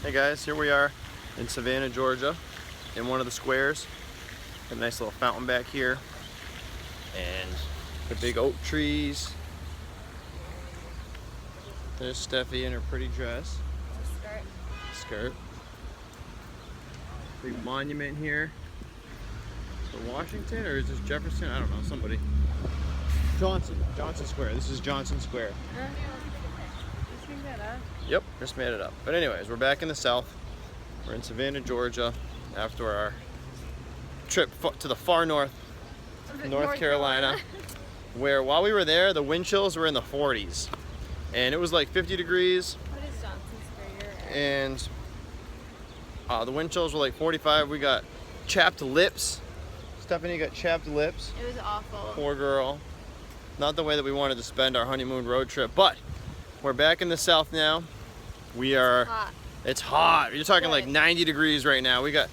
Hey guys, here we are in Savannah, Georgia, in one of the squares. Got a nice little fountain back here, and the big oak trees. There's Steffi in her pretty dress. Skirt. Big monument here. Is it Washington or is this Jefferson? I don't know, somebody. Johnson Square. This is Johnson Square. Just made that up? Yep, just made it up. But anyways, we're back in the South. We're in Savannah, Georgia, after our trip to the far north, North Carolina, where while we were there, the wind chills were in the 40s. And it was like 50 degrees. What is Johnson Square? And the wind chills were like 45. We got chapped lips. Stephanie got chapped lips. It was awful. Poor girl. Not the way that we wanted to spend our honeymoon road trip, but we're back in the South now. We are. Hot. It's hot. You're talking Good. like 90 degrees right now. We got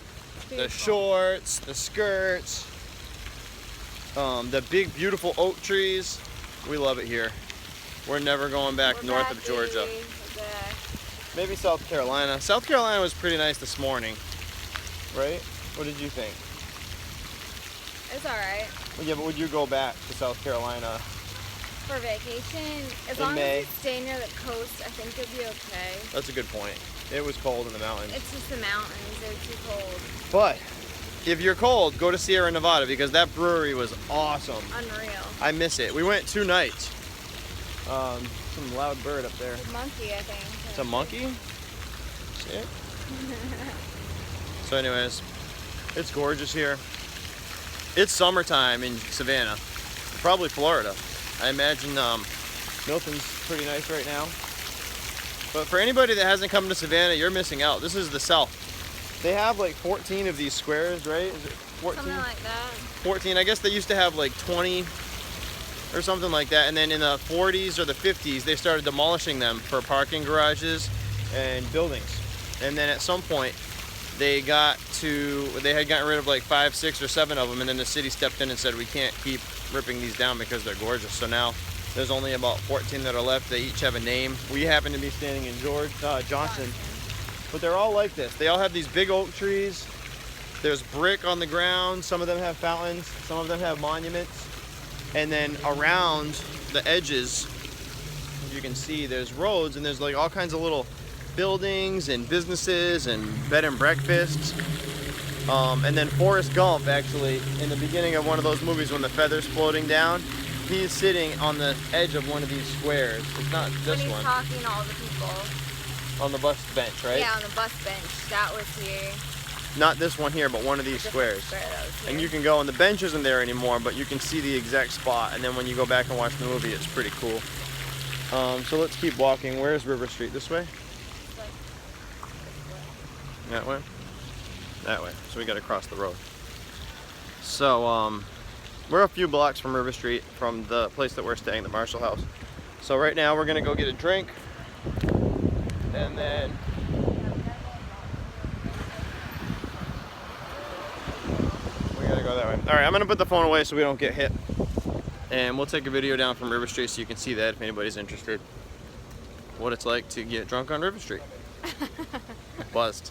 the shorts, the skirts, the big beautiful oak trees. We love it here. We're never going back north of Georgia. Maybe South Carolina. South Carolina was pretty nice this morning, right? What did you think? It's alright. Well, yeah, but would you go back to South Carolina? For vacation, as In long May? as you stay near the coast, I think it'd be okay. That's a good point. It was cold in the mountains. It's just the mountains, they're too cold. But if you're cold, go to Sierra Nevada because that brewery was awesome. Unreal. I miss it. We went 2 nights. Some loud bird up there. It's a monkey, I think. It's a monkey? See it? So anyways, it's gorgeous here. It's summertime in Savannah. Probably Florida. I imagine Milton's pretty nice right now. But for anybody that hasn't come to Savannah, you're missing out. This is the South. They have like 14 of these squares, right? Is it 14? Something like that. 14. I guess they used to have like 20 or something like that. And then in the 40s or the 50s, they started demolishing them for parking garages and buildings. And then at some point, they had gotten rid of like 5, 6, or 7 of them. And then the city stepped in and said, we can't keep ripping these down because they're gorgeous. So now there's only about 14 that are left. They each have a name. We happen to be standing in Johnson. But they're all like this. They all have these big oak trees. There's brick on the ground. Some of them have fountains. Some of them have monuments. And then around the edges, you can see there's roads and there's like all kinds of little buildings and businesses and bed and breakfasts. And then Forrest Gump, actually, in the beginning of one of those movies when the feather's floating down, he's sitting on the edge of one of these squares. It's not this when he's one. talking to all the people. On the bus bench, right? Yeah, on the bus bench. That was here. Not this one here, but one of these squares. And you can go, and the bench isn't there anymore, but you can see the exact spot. And then when you go back and watch the movie, it's pretty cool. So let's keep walking. Where's River Street? This way? That way? That way. So we got to cross the road. So we're a few blocks from River Street, from the place that we're staying, the Marshall House. So right now we're gonna go get a drink, and then we gotta go that way. All right, I'm gonna put the phone away so we don't get hit, and we'll take a video down from River Street so you can see that if anybody's interested. What it's like to get drunk on River Street. Buzzed.